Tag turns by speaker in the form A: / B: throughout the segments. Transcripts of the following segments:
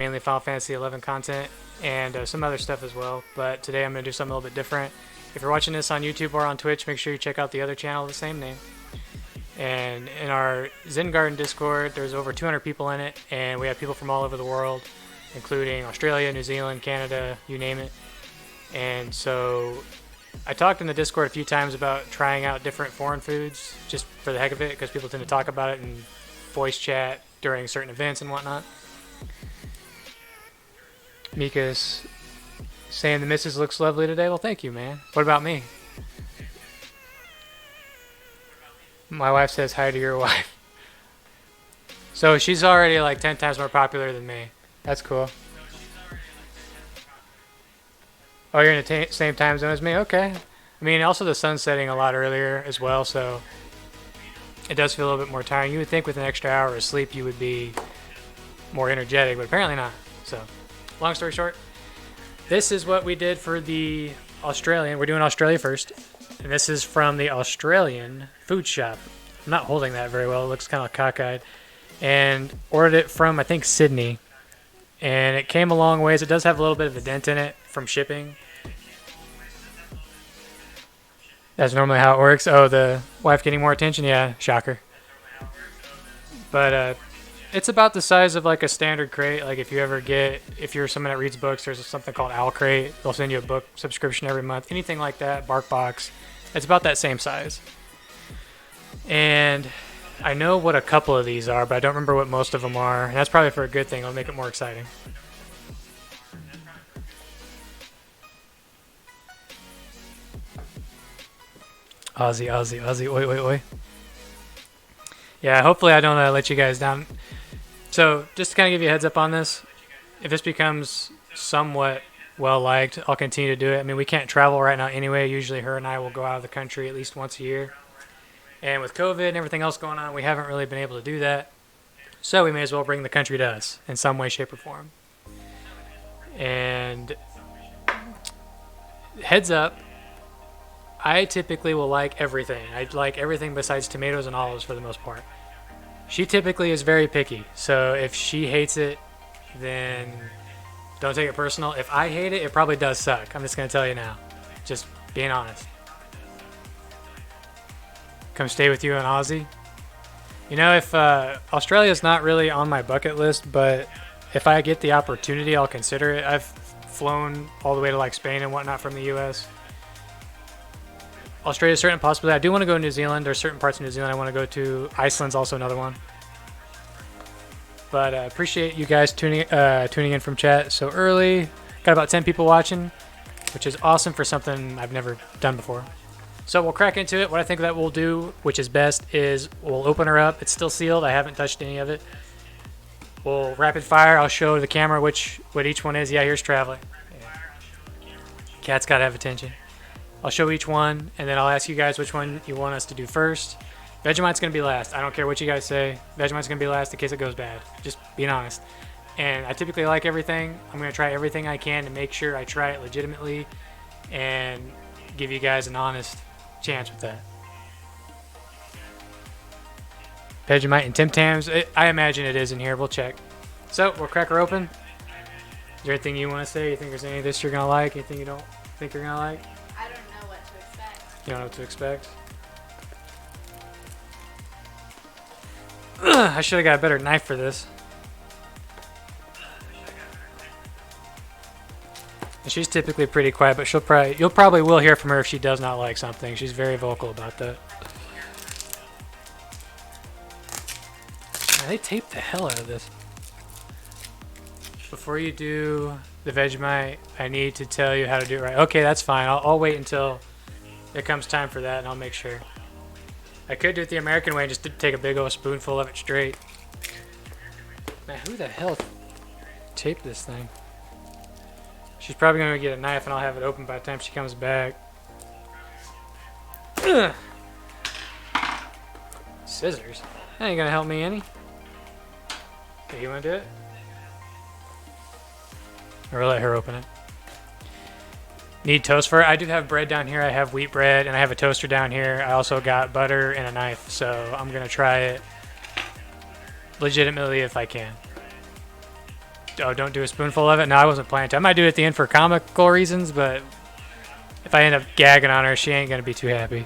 A: mainly Final Fantasy 11 content and some other stuff as well. But today I'm going to do something a little bit different. If you're watching this on YouTube or on Twitch, make sure you check out the other channel of the same name. And in our Zen Garden Discord, there's over 200 people in it, and we have people from all over the world, including Australia, New Zealand, Canada, you name it. And so I talked in the Discord a few times about trying out different foreign foods just for the heck of it, because people tend to talk about it in voice chat during certain events and whatnot. Mika's saying the missus looks lovely today. Well, thank you, man. What about me? My wife says hi to your wife. So she's already like 10 times more popular than me. That's cool. Oh, you're in the same time zone as me? Okay. I mean, also the sun's setting a lot earlier as well, so it does feel a little bit more tiring. You would think with an extra hour of sleep you would be more energetic, but apparently not. So, long story short, this is what we did for the Australian. We're doing Australia first. And this is from the Australian food shop. I'm not holding that very well. It looks kind of cockeyed. And ordered it from, I think, Sydney. And it came a long ways. It does have a little bit of a dent in it from shipping. That's normally how it works. Oh, the wife getting more attention? Yeah, shocker. But it's about the size of like a standard crate. Like if you're someone that reads books, there's something called Owl Crate. They'll send you a book subscription every month. Anything like that, BarkBox. It's about that same size. And I know what a couple of these are, but I don't remember what most of them are. And that's probably for a good thing. It'll make it more exciting. Aussie, oi. Yeah, hopefully I don't let you guys down. So, just to kind of give you a heads up on this, if this becomes somewhat well-liked, I'll continue to do it. I mean, we can't travel right now anyway. Usually her and I will go out of the country at least once a year. And with COVID and everything else going on, we haven't really been able to do that. So we may as well bring the country to us in some way, shape, or form. And heads up, I typically will like everything. I like everything besides tomatoes and olives for the most part. She typically is very picky, so if she hates it, then don't take it personal. If I hate it, it probably does suck. I'm just going to tell you now. Just being honest. Come stay with you in Aussie. You know, if Australia's not really on my bucket list, but if I get the opportunity, I'll consider it. I've flown all the way to like Spain and whatnot from the U.S. Australia's a certain possibility. I do want to go to New Zealand. There's certain parts of New Zealand I want to go to. Iceland's also another one. But appreciate you guys tuning in from chat so early. Got about 10 people watching, which is awesome for something I've never done before. So we'll crack into it. What I think that we'll do, which is best, is we'll open her up. It's still sealed. I haven't touched any of it. We'll rapid fire. I'll show the camera what each one is. Yeah, here's traveling. Yeah. Cat's got to have attention. I'll show each one, and then I'll ask you guys which one you want us to do first. Vegemite's going to be last. I don't care what you guys say. Vegemite's going to be last in case it goes bad. Just being honest. And I typically like everything. I'm going to try everything I can to make sure I try it legitimately and give you guys an honest chance with that. Vegemite and Tim Tams. I imagine it is in here. We'll check. So, we'll crack her open. Is there anything you want to say? You think there's any of this you're going to like? Anything you don't think you're going to like?
B: I don't know what to expect.
A: You don't know what to expect? I should have got a better knife for this. And she's typically pretty quiet, but you'll probably will hear from her if she does not like something. She's very vocal about that. Man, they taped the hell out of this. Before you do the Vegemite, I need to tell you how to do it right. Okay, that's fine. I'll wait until it comes time for that, and I'll make sure. I could do it the American way and just take a big old spoonful of it straight. Man, who the hell taped this thing? She's probably going to get a knife and I'll have it open by the time she comes back. Ugh. Scissors? That ain't going to help me any. Okay, you want to do it? Or let her open it. Need toast for it. I do have bread down here. I have wheat bread and I have a toaster down here. I also got butter and a knife, so I'm going to try it legitimately if I can. Oh, don't do a spoonful of it? No, I wasn't planning to. I might do it at the end for comical reasons, but if I end up gagging on her, she ain't going to be too happy.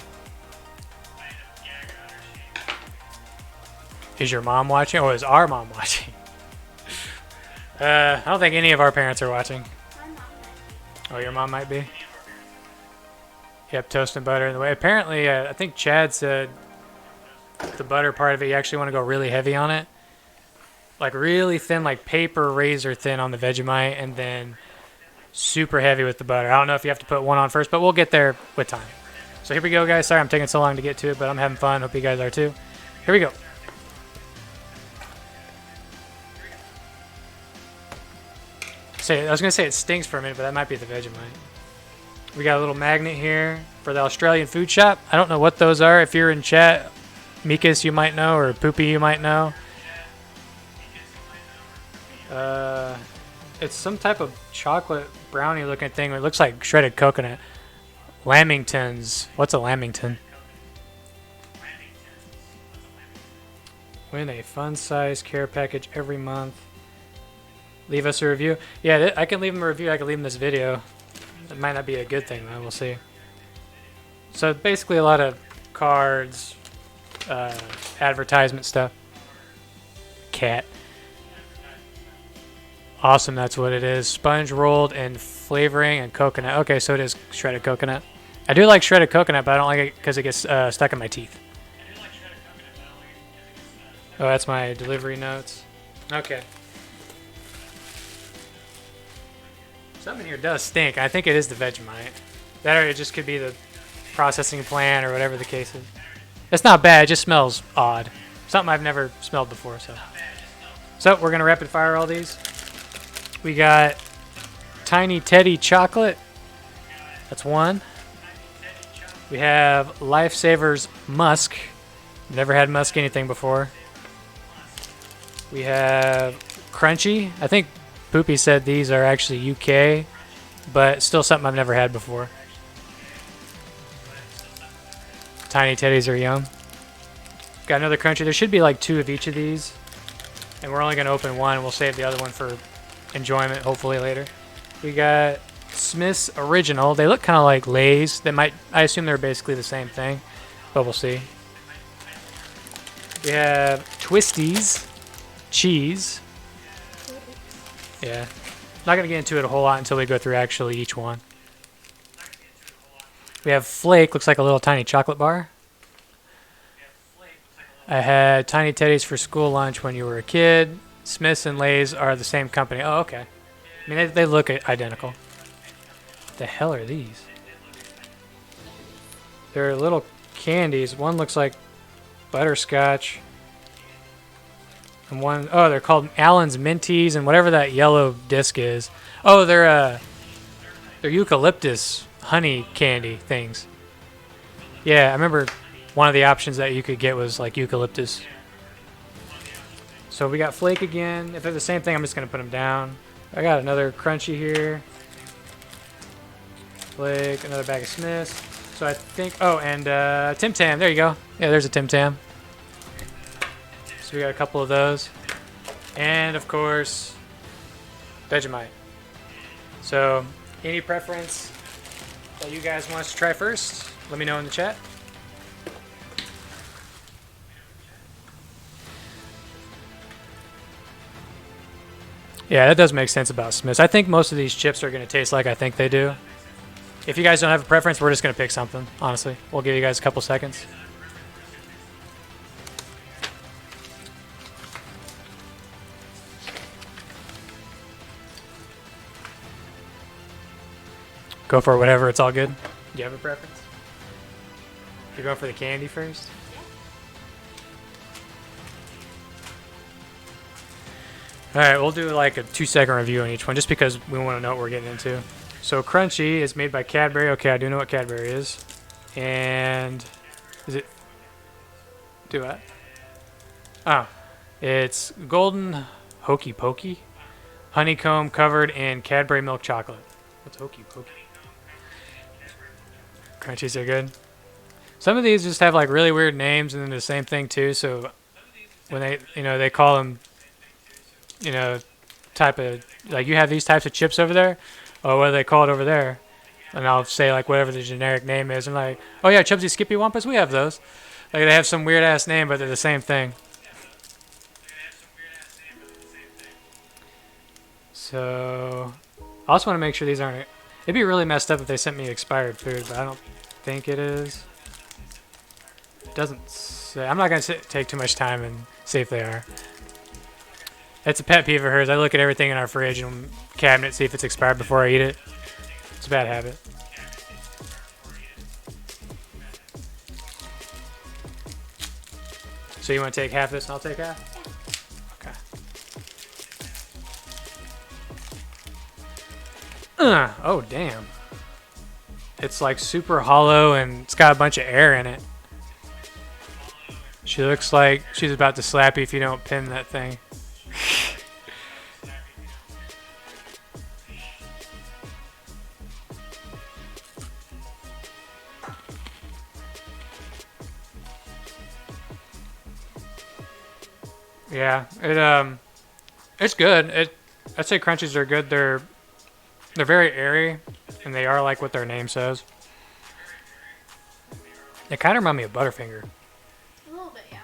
A: Is your mom watching? Or is our mom watching? I don't think any of our parents are watching.
B: My mom might
A: Oh, your mom might be? Yep, toast and butter in the way. Apparently, I think Chad said the butter part of it, you actually want to go really heavy on it. Like really thin, like paper razor thin on the Vegemite, and then super heavy with the butter. I don't know if you have to put one on first, but we'll get there with time. So here we go, guys. Sorry I'm taking so long to get to it, but I'm having fun. Hope you guys are too. Here we go. I was going to say it stinks for a minute, but that might be the Vegemite. We got a little magnet here for the Australian food shop. I don't know what those are. If you're in chat, Mikas, you might know, or Poopy, you might know. It's some type of chocolate brownie looking thing. It looks like shredded coconut. Lamingtons. What's a Lamington? Win a fun size care package every month. Leave us a review. Yeah, I can leave them a review. I can leave them this video. It might not be a good thing though. We'll see. So basically a lot of cards, advertisement stuff. Cat. Awesome, that's what it is. Sponge rolled in flavoring and coconut. Okay, so it is shredded coconut. I do like shredded coconut, but I don't like it because it gets stuck in my teeth. Oh, that's my delivery notes. Okay. Something here does stink. I think it is the Vegemite. That or it just could be the processing plant or whatever the case is. It's not bad, it just smells odd. Something I've never smelled before, so. So, we're going to rapid fire all these. We got Tiny Teddy Chocolate. That's one. We have Lifesavers Musk. Never had Musk anything before. We have Crunchy. I think Poopy said these are actually UK, but still something I've never had before. Tiny Teddies are yum. Got another Crunchy. There should be like 2 of each of these, and we're only going to open one. We'll save the other one for enjoyment, hopefully later. We got Smith's Original. They look kind of like Lay's. I assume they're basically the same thing, but we'll see. We have Twisties Cheese. Yeah. Not going to get into it a whole lot until we go through actually each one. We have Flake. Looks like a little tiny chocolate bar. I had Tiny Teddies for school lunch when you were a kid. Smith's and Lay's are the same company. Oh, okay. I mean, they look identical. What the hell are these? They're little candies. One looks like butterscotch. And one, oh, they're called Allen's Minties and whatever that yellow disc is. Oh, they're eucalyptus honey candy things. Yeah, I remember one of the options that you could get was like eucalyptus. So we got Flake again. If they're the same thing, I'm just going to put them down. I got another Crunchy here. Flake, another bag of Smiths. So I think, oh, and Tim Tam. There you go. Yeah, there's a Tim Tam. So we got a couple of those. And, of course, Vegemite. So, any preference that you guys want us to try first? Let me know in the chat. Yeah, that does make sense about Smiths. I think most of these chips are going to taste like I think they do. If you guys don't have a preference, we're just going to pick something, honestly. We'll give you guys a couple seconds. Go for whatever, it's all good. Do you have a preference? You're going for the candy first? Alright, we'll do like a 2-second review on each one just because we want to know what we're getting into. So Crunchy is made by Cadbury. Okay, I do know what Cadbury is. And is it... Do what? Oh. It's golden hokey pokey. Honeycomb covered in Cadbury milk chocolate. What's hokey pokey? Crunchies are good. Some of these just have like really weird names and then the same thing too. So when they call them, type of, like, you have these types of chips over there. Oh, what do they call it over there? And I'll say, like, whatever the generic name is. And like, oh yeah, Chubsy Skippy Wampus, we have those. Like, they have some weird ass name, but they're the same thing. So, I also want to make sure these aren't. It'd be really messed up if they sent me expired food, but I don't think it is. It doesn't say. I'm not gonna take too much time and see if they are. It's a pet peeve of hers. I look at everything in our fridge and cabinet, see if it's expired before I eat it. It's a bad habit. So you want to take half this and I'll take half? Oh, damn. It's like super hollow and it's got a bunch of air in it. She looks like she's about to slap you if you don't pin that thing. Yeah, it's good. I'd say crunchies are good. They're very airy, and they are like what their name says. They kind of remind me of Butterfinger.
B: A little bit, yeah.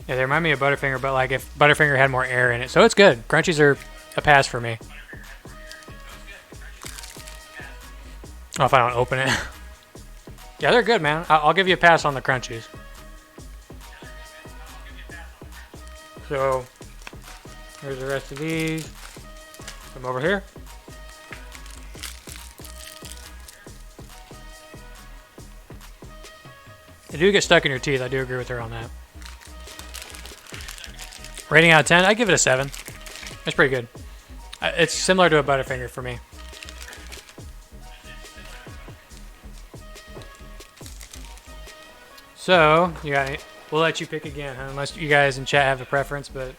A: Yeah, they remind me of Butterfinger, but like if Butterfinger had more air in it. So it's good. Crunchies are a pass for me. Oh, if I don't open it. Yeah, they're good, man. I'll give you a pass on the crunchies. So, here's the rest of these. Come over here. They do get stuck in your teeth. I do agree with her on that. Rating out of 10, I give it a 7. It's pretty good. It's similar to a Butterfinger for me. So, we'll let you pick again, huh? Unless you guys in chat have a preference, but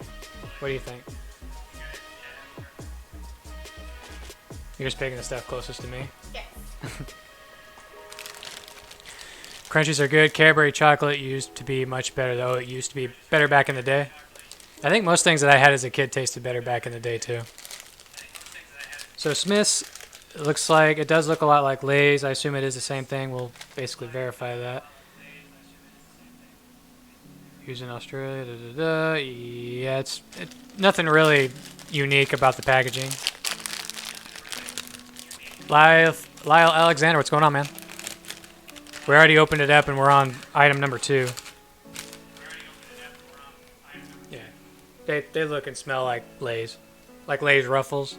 A: what do you think? You're just picking the stuff closest to me?
B: Yes.
A: Crunchies are good. Cadbury chocolate used to be much better, though. It used to be better back in the day. I think most things that I had as a kid tasted better back in the day, too. So Smith's, it looks like, it does look a lot like Lay's. I assume it is the same thing. We'll basically verify that. Using Australia, yeah, it's nothing really unique about the packaging. Lyle Alexander, what's going on, man? We already opened it up and we're on item number 2. Yeah, they look and smell like Lay's Ruffles.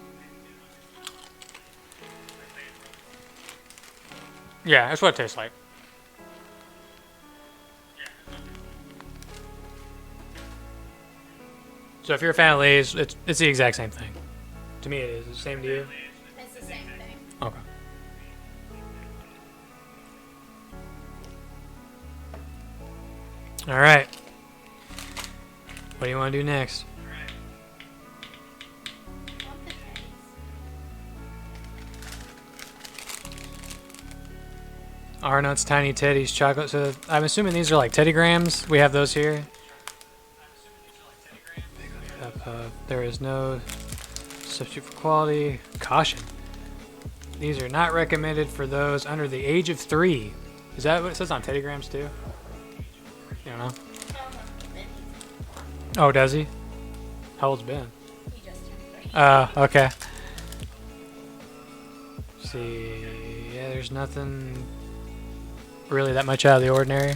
A: Yeah, that's what it tastes like. So if you're a fan of Lay's, it's the exact same thing. To me, it is. It's the same to you?
B: It's the same thing.
A: Okay. All right. What do you want to do next?
B: I want the teddies.
A: Arnott's Tiny Teddies chocolate. So I'm assuming these are like Teddy Grahams. We have those here. There is no substitute for quality. Caution. These are not recommended for those under the age of 3. Is that what it says on Teddy Grahams too? You don't know? Oh, does he? How old's Ben?
B: He just turned 3.
A: Okay. Let's see, yeah, there's nothing really that much out of the ordinary.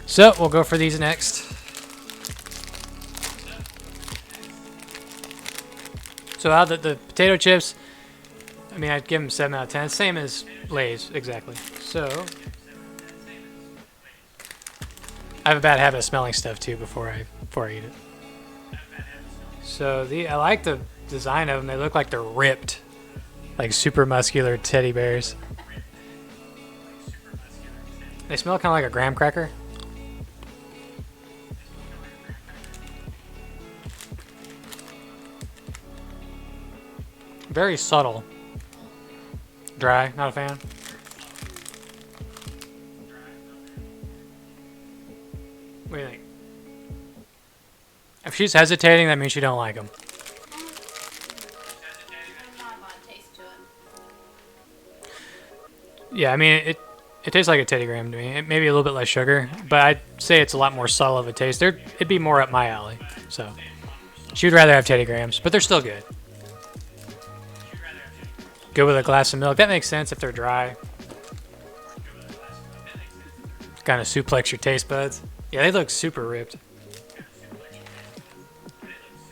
A: So we'll go for these next. So out of the potato chips, I mean, I'd give them 7 out of 10. Same as Lay's, exactly. So I have a bad habit of smelling stuff too before I eat it. So I like the design of them. They look like they're ripped, like super muscular teddy bears. They smell kind of like a graham cracker. Very subtle. Dry, not a fan. What do you think? If she's hesitating, that means she don't like them.
B: to it.
A: Yeah, I mean it tastes like a Teddy Graham to me. It maybe a little bit less sugar, but I'd say it's a lot more subtle of a taste. It'd be more up my alley. So she would rather have Teddy Grahams, but they're still good. Go with a glass of milk. That makes sense if they're dry. Kind of suplex your taste buds. Yeah, they look super ripped.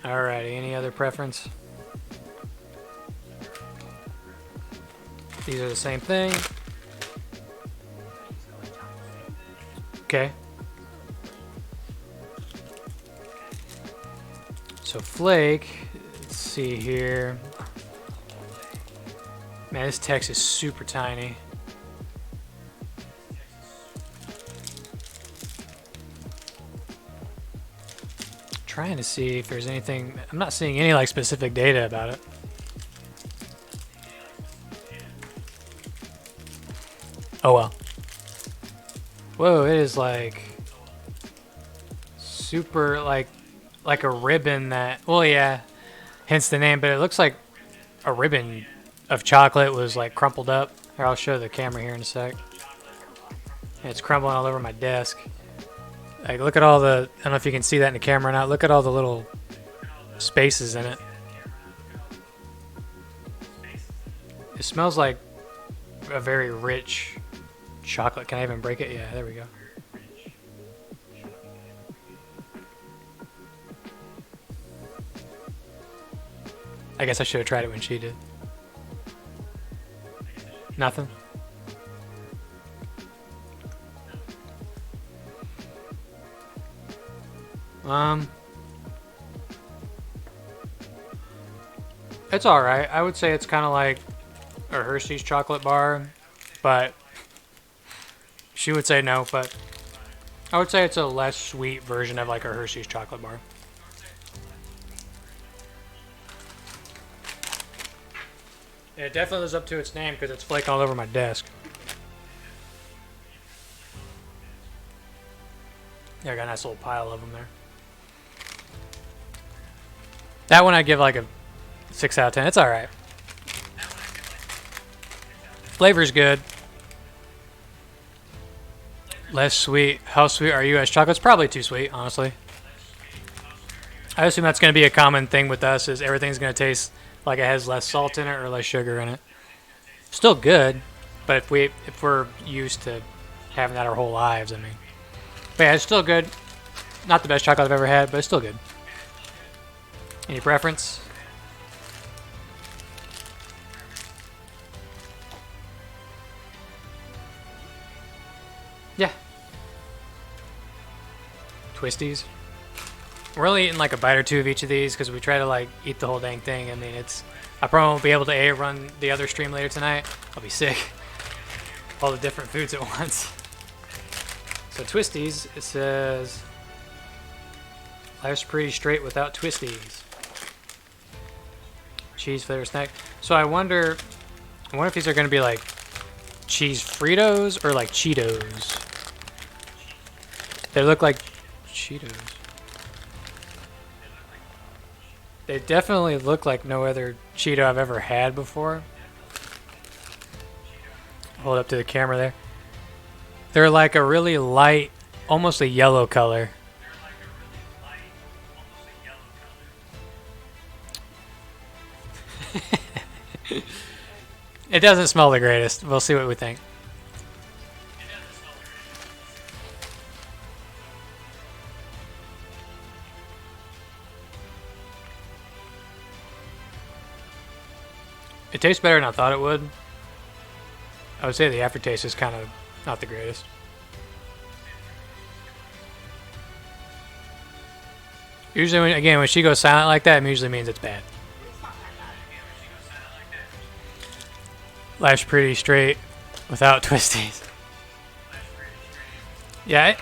A: Alrighty, any other preference? These are the same thing. Okay. So flake, let's see here. Man, this text is super tiny. Trying to see if there's anything. I'm not seeing any like specific data about it. Oh well. Whoa, it is like super like a ribbon that. Well, yeah, hence the name. But it looks like a ribbon of chocolate was like crumpled up. Here, I'll show the camera here in a sec. And it's crumbling all over my desk. Like, look at all the. I don't know if you can see that in the camera or not. Look at all the little spaces in it. It smells like a very rich chocolate. Can I even break it? Yeah, there we go. I guess I should have tried it when she did. Nothing? It's alright. I would say it's kind of like a Hershey's chocolate bar, but she would say no, but I would say it's a less sweet version of like a Hershey's chocolate bar. Yeah, it definitely lives up to its name because it's flaking all over my desk. Yeah, I got a nice little pile of them there. That one I'd give like a 6 out of 10. It's alright. Flavor's good. Less sweet. How sweet are U.S. chocolates? Probably too sweet, honestly. I assume that's going to be a common thing with us, is everything's going to taste like it has less salt in it or less sugar in it. Still good, but if we're used to having that our whole lives, I mean. But yeah, it's still good. Not the best chocolate I've ever had, but it's still good. Any preference? Yeah. Twisties. We're only eating like a bite or two of each of these because we try to like eat the whole dang thing. I mean, I probably won't be able to run the other stream later tonight. I'll be sick. All the different foods at once. So Twisties, it says, life's pretty straight without Twisties. Cheese flavor snack. So I wonder if these are going to be like cheese Fritos or like Cheetos. They look like Cheetos. They definitely look like no other Cheeto I've ever had before. Hold up to the camera there. They're like a really light, almost a yellow color. It doesn't smell the greatest. We'll see what we think. It tastes better than I thought it would. I would say the aftertaste is kind of not the greatest. Usually, when she goes silent like that, it usually means it's bad.
B: It's not that bad.
A: Life's pretty straight without twisties. Yeah,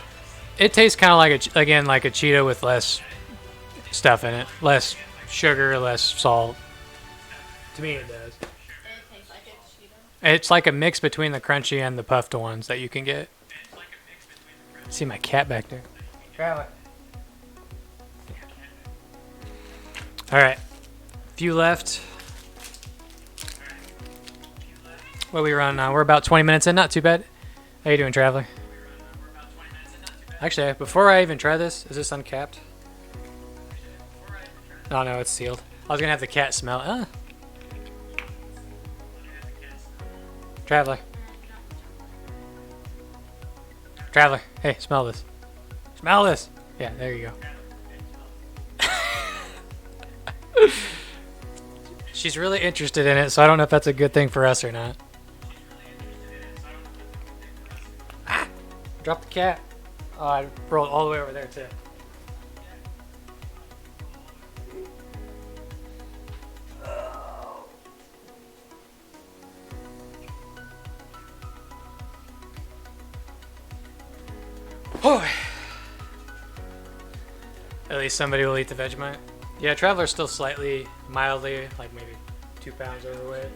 A: it tastes kind of like like a Cheeto with less stuff in it, less sugar, less salt. To me, it does.
B: It tastes like a Cheeto.
A: It's like a mix between the crunchy and the puffed ones that you can get. See my cat back there. All right, few left. What we run now? We're about 20 minutes in. Not too bad. How you doing, Traveler? Actually, before I even try this, is this uncapped? Oh no, it's sealed. I was gonna have the cat smell it. Traveler. Traveler. Hey, smell this. Smell this. Yeah, there you go. She's really interested in it, so I don't know if that's a good thing for us or not. Ah! Drop the cat. Oh, I rolled all the way over there too. Oh. At least somebody will eat the Vegemite. Yeah, Traveler's still slightly, mildly, like maybe 2 pounds overweight.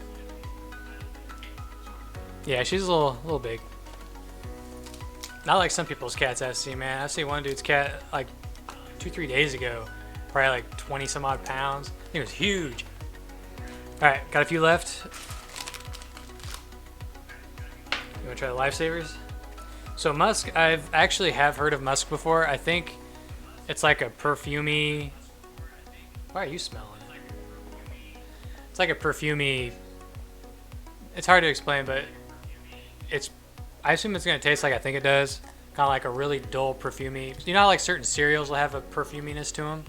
A: Yeah, she's a little big. Not like some people's cats I've seen, man. I've seen one dude's cat like 2-3 days ago, probably like 20 some odd pounds. I think it was huge. All right, got a few left. You wanna try the lifesavers? So musk, I've actually have heard of musk before. I think it's like a perfumey. Why are you smelling it? It's like a perfumey. It's hard to explain, but it's. I assume it's gonna taste like I think it does. Kind of like a really dull perfumey. You know how like certain cereals will have a perfuminess to them?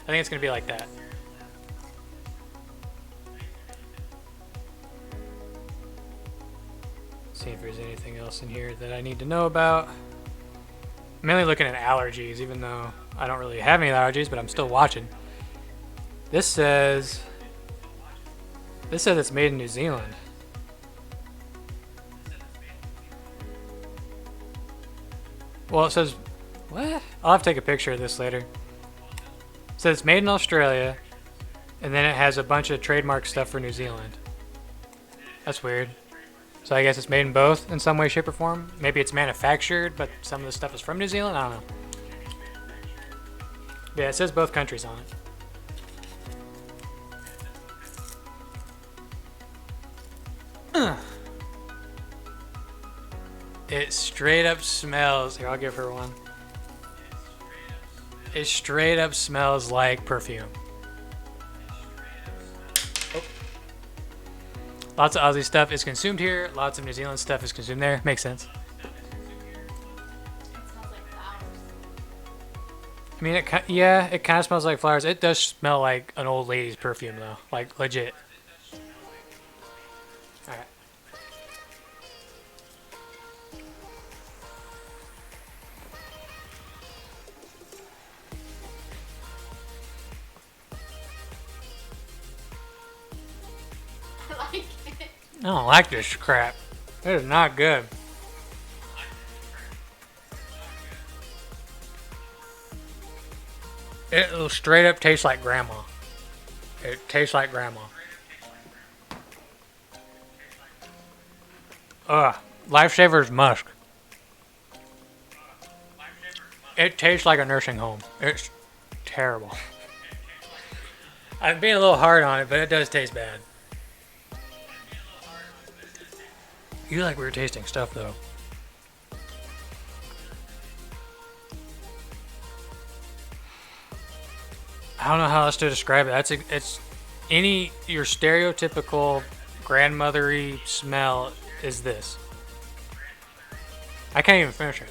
A: I think it's gonna be like that. See if there's anything else in here that I need to know about. I'm mainly looking at allergies, even though I don't really have any allergies, but I'm still watching. This says it's made in New Zealand. Well, it says, what? I'll have to take a picture of this later. It says it's made in Australia, and then it has a bunch of trademark stuff for New Zealand. That's weird. So I guess it's made in both in some way, shape, or form. Maybe it's manufactured, but some of the stuff is from New Zealand. I don't know. Yeah, it says both countries on it. It straight up smells. Here, I'll give her one. It straight up smells like perfume. Oh. Lots of Aussie stuff is consumed here. Lots of New Zealand stuff is consumed there. Makes sense.
B: It smells like flowers.
A: I mean, it kind of smells like flowers. It does smell like an old lady's perfume, though. Like, legit. Alright.
B: I like it.
A: I don't like this crap. It is not good. It'll straight up taste like grandma. It tastes like grandma. Ugh. Lifesavers musk. It tastes like a nursing home. It's terrible. I'm being a little hard on it, but it does taste bad. You like weird tasting stuff, though. I don't know how else to describe it. It's your stereotypical grandmothery smell is this. I can't even finish it.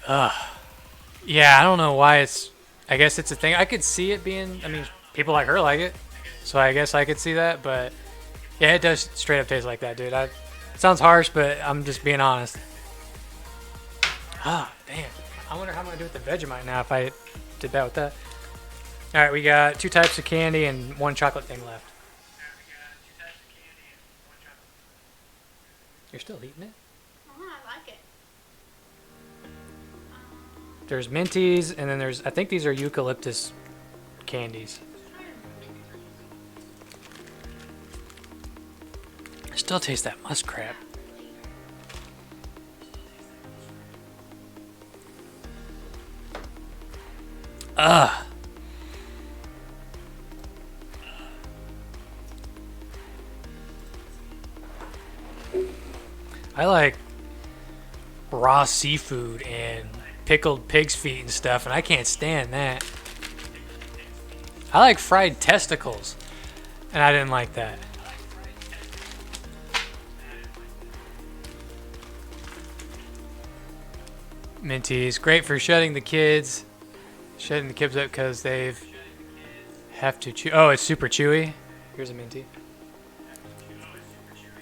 A: Ugh. Yeah, I don't know why it's. I guess it's a thing. I could see it being. I mean, people like her like it, so I guess I could see that. But yeah, it does straight up taste like that, dude. It sounds harsh, but I'm just being honest. Ah, damn. I wonder how I'm gonna do with the Vegemite now if I did that with that. All right, we got 2 types of candy and 1 chocolate thing left. You're still eating it?
B: I like it.
A: There's minties, and then there's, I think these are eucalyptus candies. I still taste that musk crap. Ugh. I like raw seafood and pickled pig's feet and stuff, and I can't stand that. I like fried testicles, and I didn't like that. Minties, great for shutting the kids up because they've have to chew. Oh, it's super chewy. Here's a minty.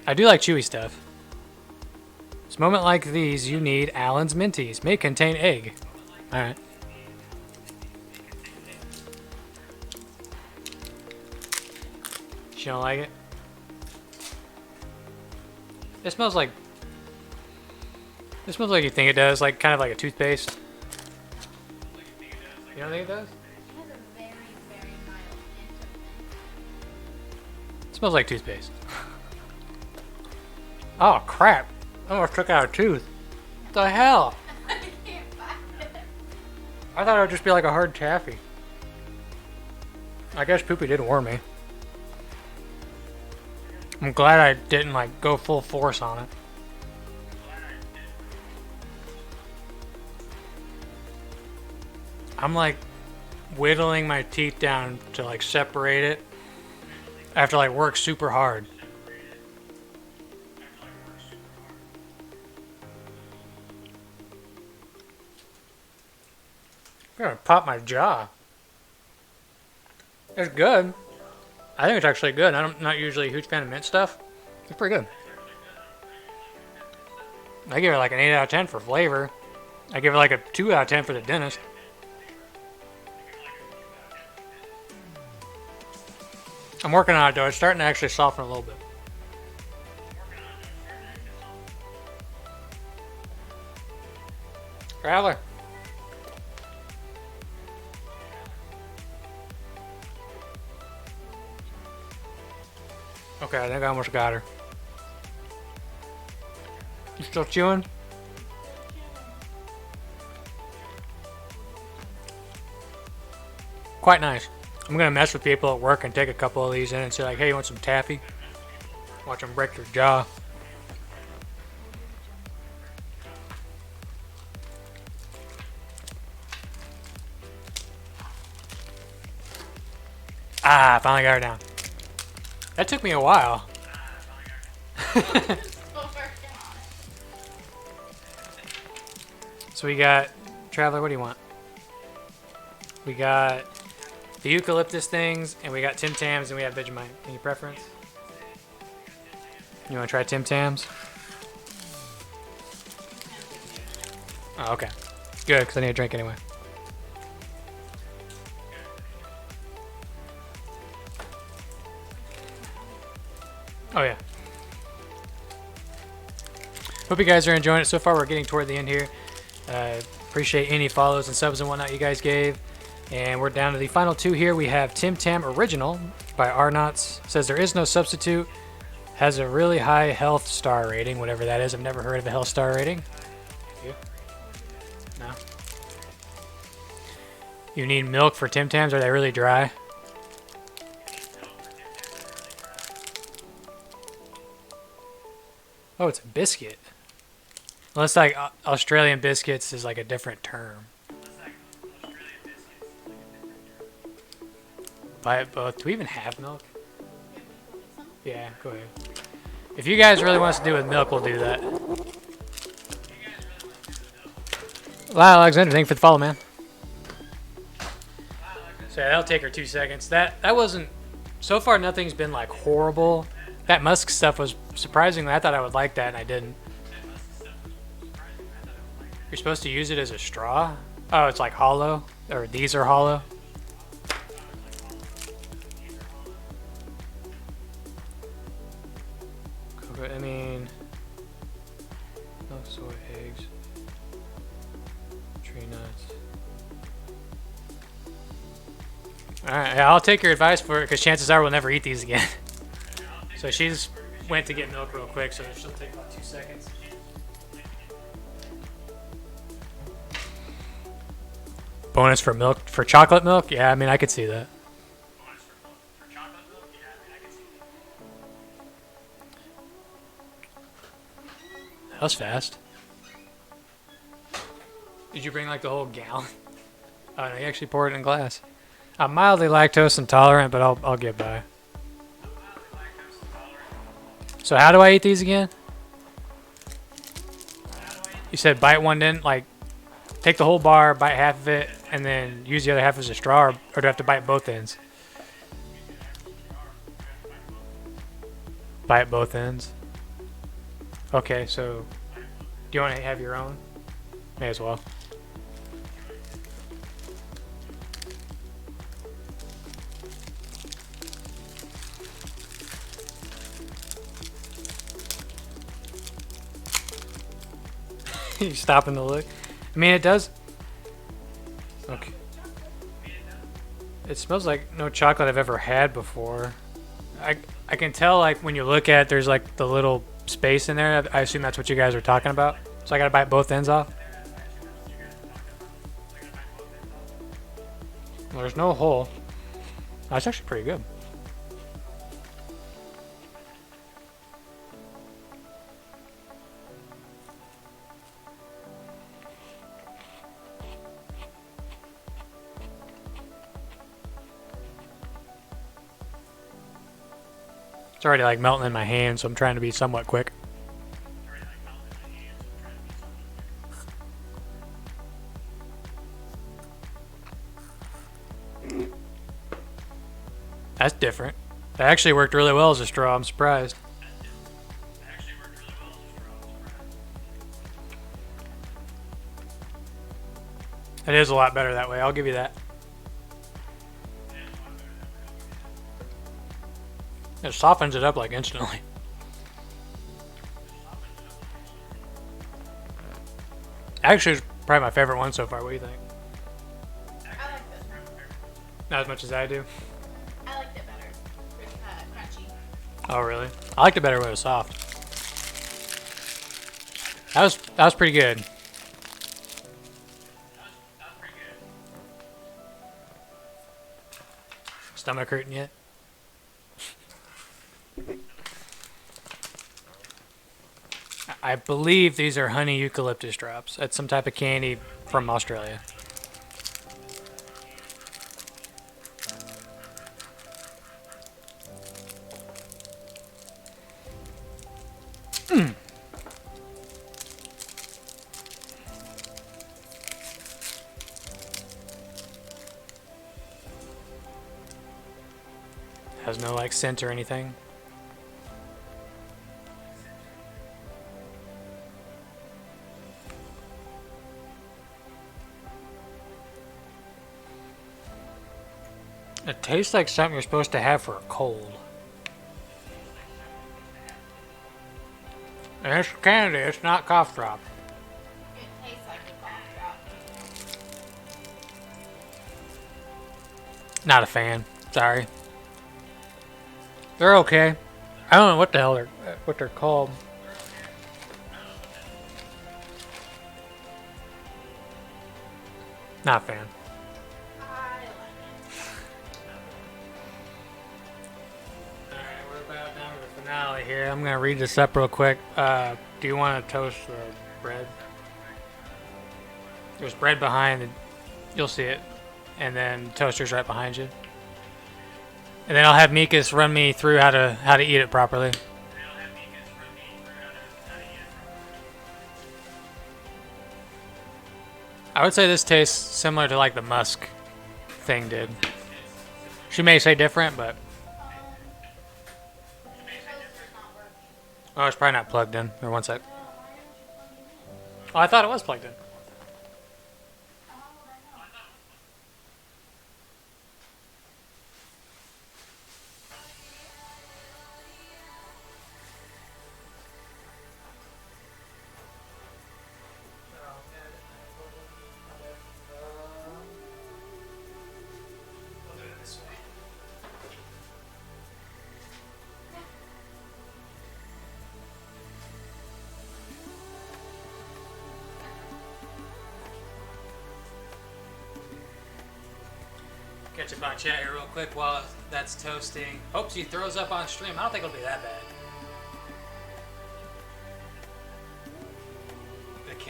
A: I do like chewy stuff. It's a moment like these you need Allen's Minties. May contain egg. Alright. She don't like it? It smells like... It smells like you think it does, like kind of like a toothpaste. You don't think it does?
B: It has a very, very mild hint of mint.
A: It smells like toothpaste. Oh crap! I almost took out a tooth. What the hell?
B: I can't find it.
A: I thought it would just be like a hard taffy. I guess Poopy did warn me. I'm glad I didn't like go full force on it. I'm like whittling my teeth down to like separate it. I have to like work super hard. I'm gonna pop my jaw. It's good. I think it's actually good. I'm not usually a huge fan of mint stuff. It's pretty good. I give it like an 8 out of 10 for flavor. I give it like a 2 out of 10 for the dentist. I'm working on it though. It's starting to actually soften a little bit. Traveler. Okay, I think I almost got her. You still chewing? Quite nice. I'm gonna mess with people at work and take a couple of these in and say like, hey, you want some taffy? Watch them break their jaw. Ah, finally got her down. That took me a while. So we got, Traveler, what do you want? We got the eucalyptus things, and we got Tim Tams, and we have Vegemite. Any preference? You want to try Tim Tams? Oh, okay. Good, because I need a drink anyway. Oh, yeah. Hope you guys are enjoying it so far. We're getting toward the end here. Appreciate any follows and subs and whatnot you guys gave. And we're down to the final two here. We have Tim Tam Original by Arnauts. Says there is no substitute. Has a really high health star rating, whatever that is. I've never heard of a health star rating. You? No? You need milk for Tim Tams? Are they really dry? Oh, it's a biscuit. Well, it's like Australian biscuits is like a different term. Buy it both. Do we even have milk? Yeah, go ahead. If you guys really want us to do with milk, we'll do that. Lyle Alexander, thank you for the follow, man. So yeah, that'll take her 2 seconds. That wasn't... So far, nothing's been like horrible. That musk stuff was surprisingly... I thought I would like that, and I didn't. You're supposed to use it as a straw? Oh, it's like hollow? Or these are hollow? I mean... No soy eggs. Tree nuts. Alright, yeah, I'll take your advice for it, because chances are we'll never eat these again. So she just went to get milk real quick, so she'll take about 2 seconds. Bonus for milk, for chocolate milk? Yeah, I mean, I could see that. was fast. Did you bring like the whole gallon? Oh no, you actually poured it in glass. I'm mildly lactose intolerant, but I'll get by. So how do I eat these again? You said bite one in, like take the whole bar, bite half of it, and then use the other half as a straw, or do I have to bite both ends? Bite both ends. Okay, so do you want to have your own? May as well. You stopping to look? I mean, it does. Okay. It smells like no chocolate I've ever had before. I can tell, like, when you look at it, there's like the little space in there. I assume that's what you guys are talking about. So I gotta bite both ends off. Well, there's no hole. That's actually pretty good. It's already like melting in my hand, so I'm trying to be somewhat quick. That's different. That actually worked really well as a straw. I'm surprised. It is a lot better that way. I'll give you that. It softens it up like instantly. Actually, it's probably my favorite one so far. What do you think?
B: I like this one.
A: Not as much as I do.
B: I liked it better. It's crunchy.
A: Oh, really? I liked it better when it was soft. That was pretty good. Stomach hurting yet? I believe these are honey eucalyptus drops. That's some type of candy from Australia. Has no like scent or anything. It tastes like something you're supposed to have for a cold. And it's candy, it's not cough drop.
B: It tastes like a cough drop.
A: Not a fan. Sorry. They're okay. I don't know what the hell they're called. Not a fan.
B: I like
A: Alright, we're about down to the finale here. I'm gonna read this up real quick. Do you want to toast the bread? There's bread behind it. You'll see it. And then toaster's right behind you. And then I'll have Mikas run me through how to eat it properly. I would say this tastes similar to like the musk thing did. She may say different, but oh, it's probably not plugged in. Or one sec. Oh, I thought it was plugged in. Catch up on chat here real quick while that's toasting. Hope she throws up on stream. I don't think it'll be that bad.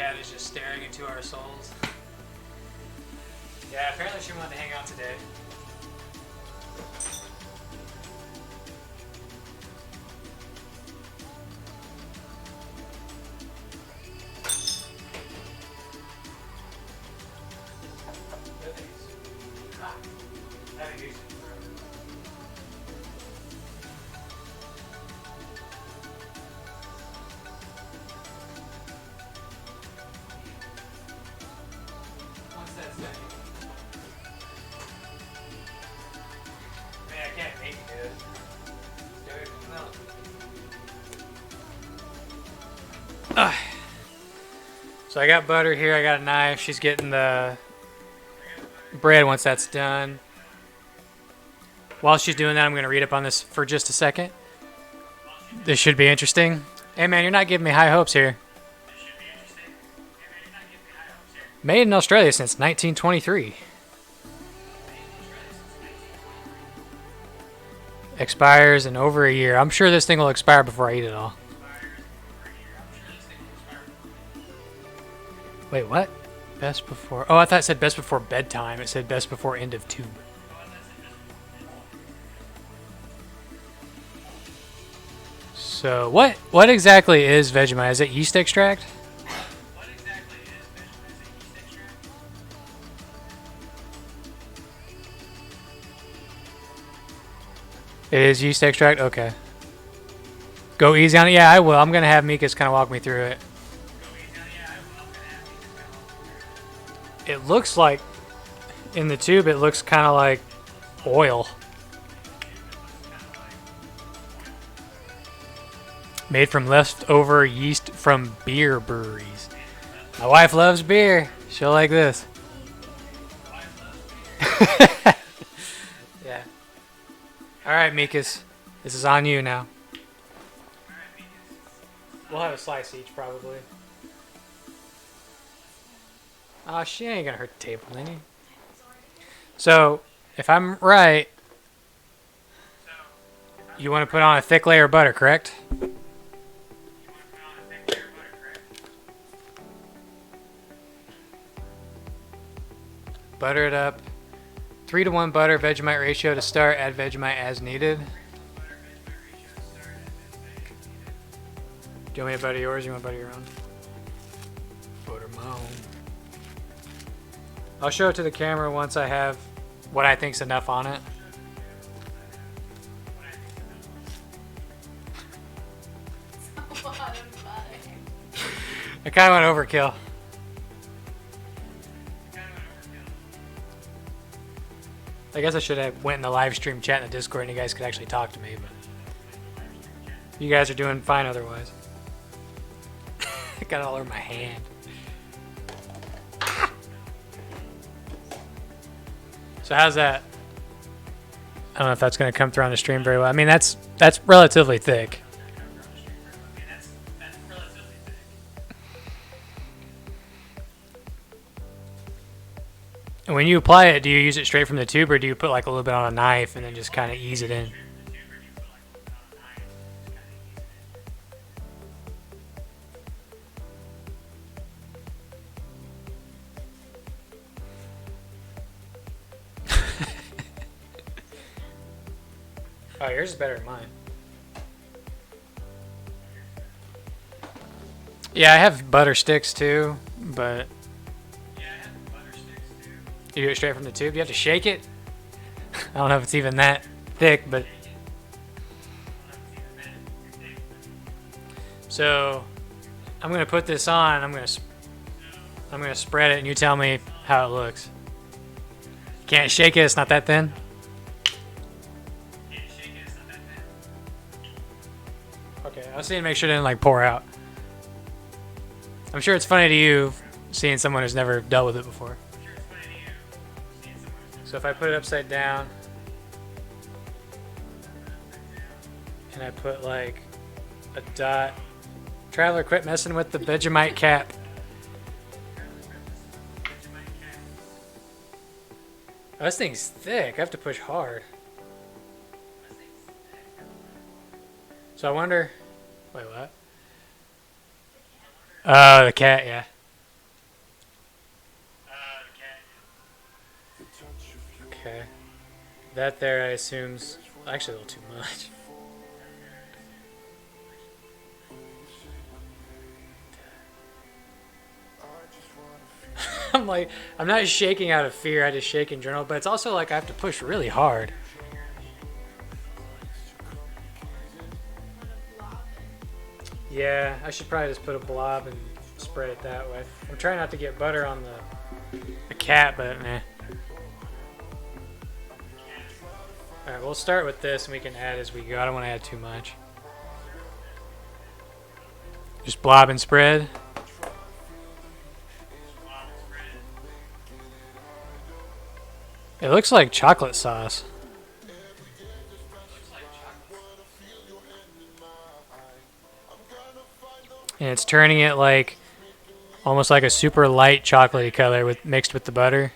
A: cat is just staring into our souls. Yeah, apparently she wanted to hang out today. So I got butter here, I got a knife, she's getting the bread once that's done. While she's doing that, I'm going to read up on this for just a second. This should be interesting. Hey man, you're not giving me high hopes here. Made in Australia since 1923. Expires in over a year. I'm sure this thing will expire before I eat it all. Wait, what? Best before... Oh, I thought it said best before bedtime. It said best before end of tube. So, what exactly is Vegemite? Is it yeast extract? It is yeast extract? Okay. Go easy on it? Yeah, I will. I'm going to have Mikas kind of walk me through it. It looks like, in the tube, it looks kind of like oil. Made from leftover yeast from beer breweries. My wife loves beer. She'll like this. Yeah. Alright, Mikas. This is on you now. We'll have a slice each, probably. Oh, she ain't gonna hurt the table, any. So, if I'm right, you want to put on a thick layer of butter, correct? Butter it up. 3-to-1 butter Vegemite ratio to start. Add Vegemite as needed. Do you want me to butter yours or you want to butter your own? Butter my own. I'll show it to the camera once I have what I think's enough on it.
B: A lot of butter.
A: I kind of went overkill. I guess I should have went in the live stream chat in the Discord and you guys could actually talk to me, but you guys are doing fine otherwise. I got it all over my hand. So how's that? I don't know if that's going to come through on the stream very well. I mean, that's relatively thick. And when you apply it, do you use it straight from the tube or do you put like a little bit on a knife and then just kind of ease it in? Oh, yours is better than mine. Yeah, I have butter sticks too, but you do it straight from the tube. You have to shake it. I don't know if it's even that thick, but so I'm gonna put this on. I'm gonna spread it, and you tell me how it looks. Can't shake it. It's not that thin. Okay, I was seeing to make sure it didn't like pour out. I'm sure it's funny to you seeing someone who's never dealt with it before. So if I put it upside down and I put like a dot, Traveler, quit messing with the Vegemite cap. Oh, this thing's thick. I have to push hard. So I wonder. Wait, what? Oh, the cat, yeah. Okay. That there, I assume's actually a little too much. I'm like, I'm not shaking out of fear, I just shake in general, but it's also like I have to push really hard.
B: Put a blob in.
A: Yeah, I should probably just put a blob and spread it that way. I'm trying not to get butter on the cat, but meh. Alright, we'll start with this and we can add as we go. I don't want to add too much. Just blob and spread. It looks like chocolate sauce. And it's turning it like almost like a super light chocolatey color with mixed with the butter.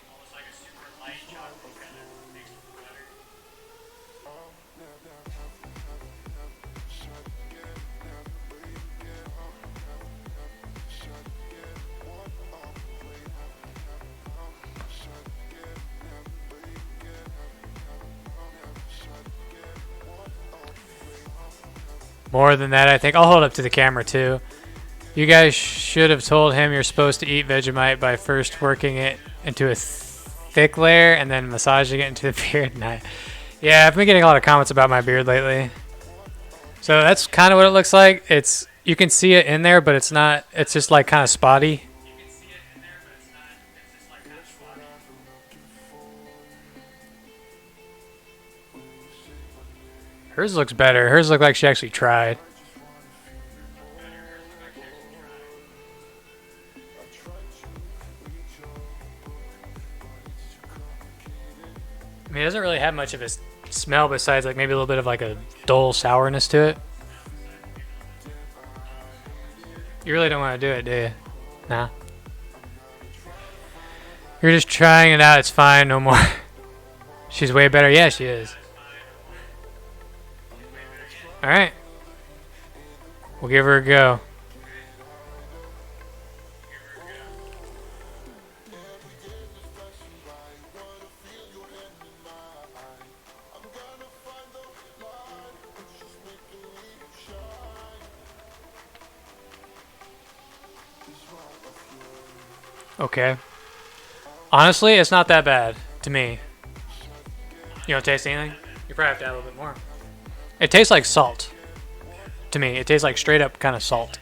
A: More than that, I think. I'll hold up to the camera too. You guys should have told him you're supposed to eat Vegemite by first working it into a thick layer and then massaging it into the beard. Nah. Yeah, I've been getting a lot of comments about my beard lately. So that's kind of what it looks like. You can see it in there, but it's not. It's just like kind of spotty. Hers looks better. Hers look like she actually tried. I mean, it doesn't really have much of a smell besides like maybe a little bit of like a dull sourness to it. You really don't want to do it, do you? Nah. You're just trying it out. It's fine. No more. She's way better. Yeah, she is. Alright. We'll give her a go. Okay. Honestly, it's not that bad to me. You don't taste anything? You probably have to add a little bit more. It tastes like salt. To me, it tastes like straight up kind of salt.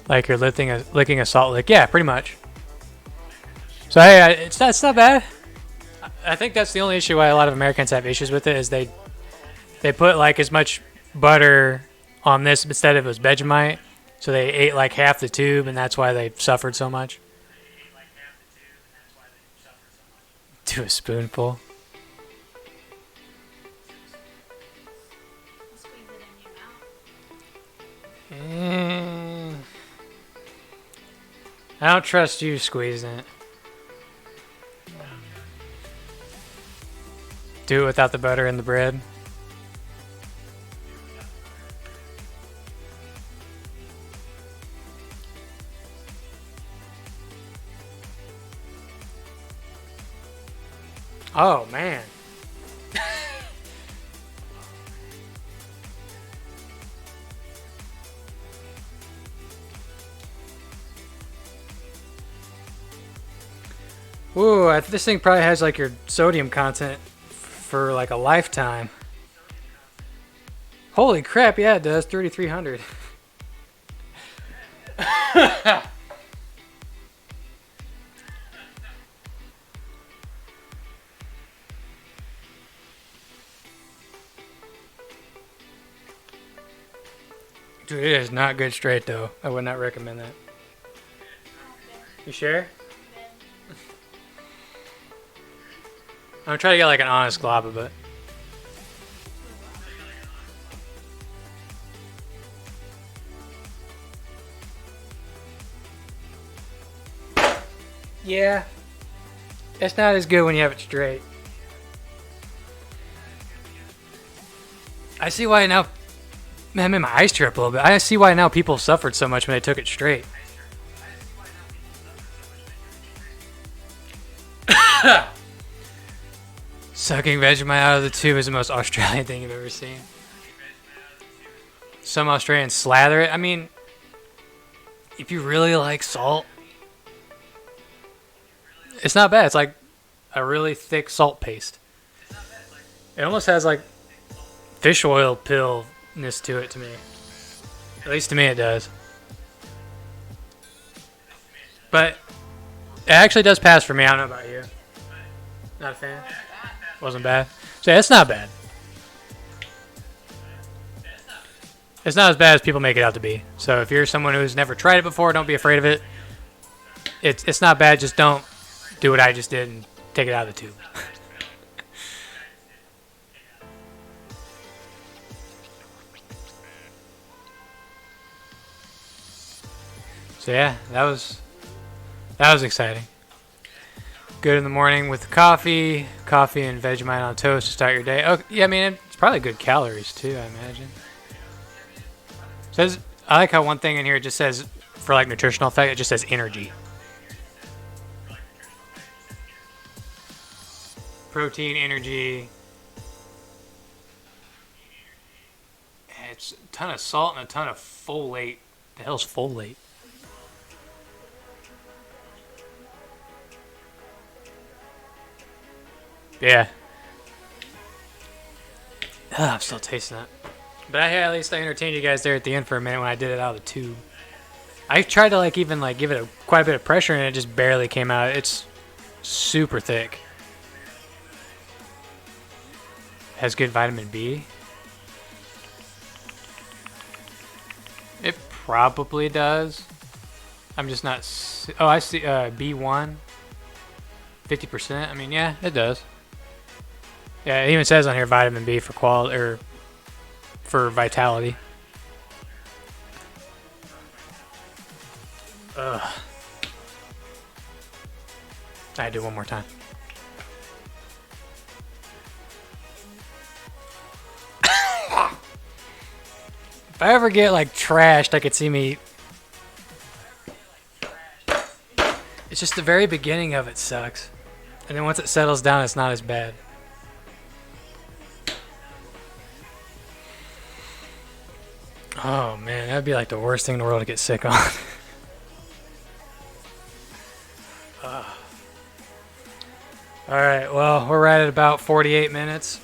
A: Like you're licking a salt lick. Yeah, pretty much. So hey, it's not bad. I think that's the only issue why a lot of Americans have issues with it is they put like as much butter on this instead of it was Vegemite, so they ate like half the tube, and that's why they suffered so much. To a spoonful.
B: Squeeze it in your mouth.
A: I don't trust you squeezing it. Do it without the butter and the bread. Oh, man. Ooh, this thing probably has like your sodium content for like a lifetime. Holy crap, yeah, it does. 3,300. Dude, it is not good straight though. I would not recommend that. You sure? I'm gonna try to get like an honest glob of it. Yeah. It's not as good when you have it straight. I see why now. Man, I made my eyes tear up a little bit. I see why now people suffered so much when they took it straight. Sucking Vegemite out of the tube is the most Australian thing you've ever seen. Some Australians slather it. I mean, if you really like salt, it's not bad. It's like a really thick salt paste. It almost has like fish oil pillness to it to me. At least to me it does. But it actually does pass for me. I don't know about you. Not a fan? Wasn't bad? So yeah, it's not bad. It's not as bad as people make it out to be. So if you're someone who's never tried it before, don't be afraid of it. It's not bad. Just don't do what I just did and take it out of the tube. So yeah, that was exciting. Good in the morning with coffee and Vegemite on toast to start your day. Oh yeah, I mean it's probably good calories too, I imagine. Says I like how one thing in here just says for like nutritional effect, it just says energy. Protein, energy. It's a ton of salt and a ton of folate. The hell's folate? Yeah. I'm still tasting it. But at least I entertained you guys there at the end for a minute when I did it out of the tube. I tried to like even like give it quite a bit of pressure and it just barely came out. It's super thick. Has good vitamin B. It probably does. I'm just not. Oh, I see. B1. 50%. I mean, yeah, it does. Yeah, it even says on here vitamin B for quality or for vitality. Ugh. I do one more time. If I ever get like trashed, I could see me. It's just the very beginning of it sucks. And then once it settles down, it's not as bad. Oh man, that'd be like the worst thing in the world to get sick on. Alright, well, we're right at about 48 minutes.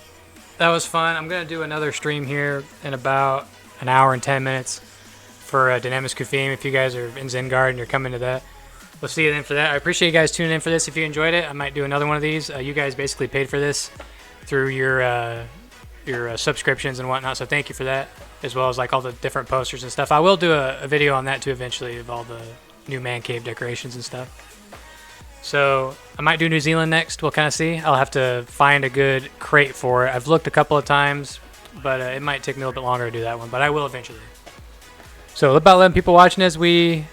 A: That was fun. I'm going to do another stream here in about an hour and 10 minutes for Dynamis Kufim. If you guys are in Zengard and you're coming to that, we'll see you then for that. I appreciate you guys tuning in for this. If you enjoyed it, I might do another one of these. You guys basically paid for this through your subscriptions and whatnot, so thank you for that, as well as like all the different posters and stuff. I will do a video on that too eventually of all the new man cave decorations and stuff. So I might do New Zealand next. We'll kind of see. I'll have to find a good crate for it. I've looked a couple of times, but it might take me a little bit longer to do that one, but I will eventually. So about 11 people watching as we...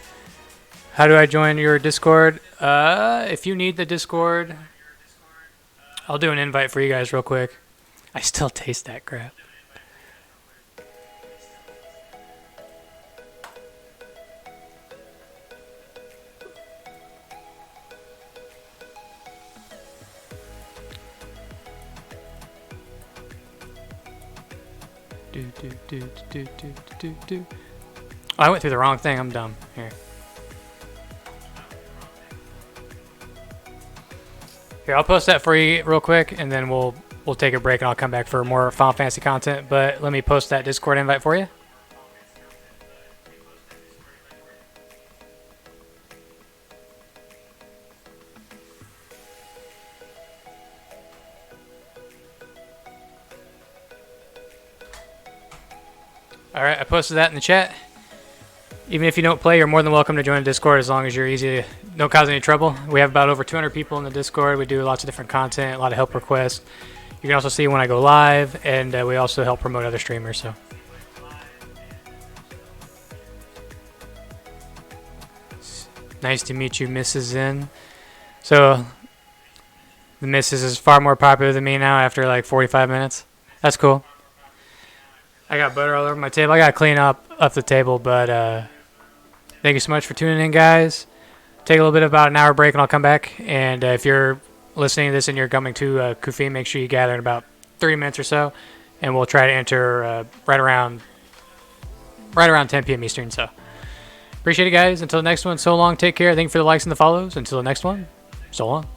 A: How do I join your Discord? If you need the Discord, I'll do an invite for you guys real quick. I still taste that crap. Oh, I went through the wrong thing. I'm dumb. Here. Here, I'll post that for you real quick, and then we'll take a break, and I'll come back for more Final Fantasy content. But let me post that Discord invite for you. Alright, I posted that in the chat. Even if you don't play, you're more than welcome to join the Discord as long as you're easy, don't cause any trouble. We have about over 200 people in the Discord. We do lots of different content, a lot of help requests. You can also see when I go live, and we also help promote other streamers. So, nice to meet you, Mrs. Zen. So, the Mrs. is far more popular than me now after like 45 minutes. That's cool. I got butter all over my table. I gotta clean up the table, but thank you so much for tuning in, guys. Take a little bit about an hour break, and I'll come back. And if you're listening to this and you're coming to Kufi, make sure you gather in about 30 minutes or so, and we'll try to enter right around 10 p.m. Eastern. So appreciate it, guys. Until the next one, so long. Take care. Thank you for the likes and the follows. Until the next one, so long.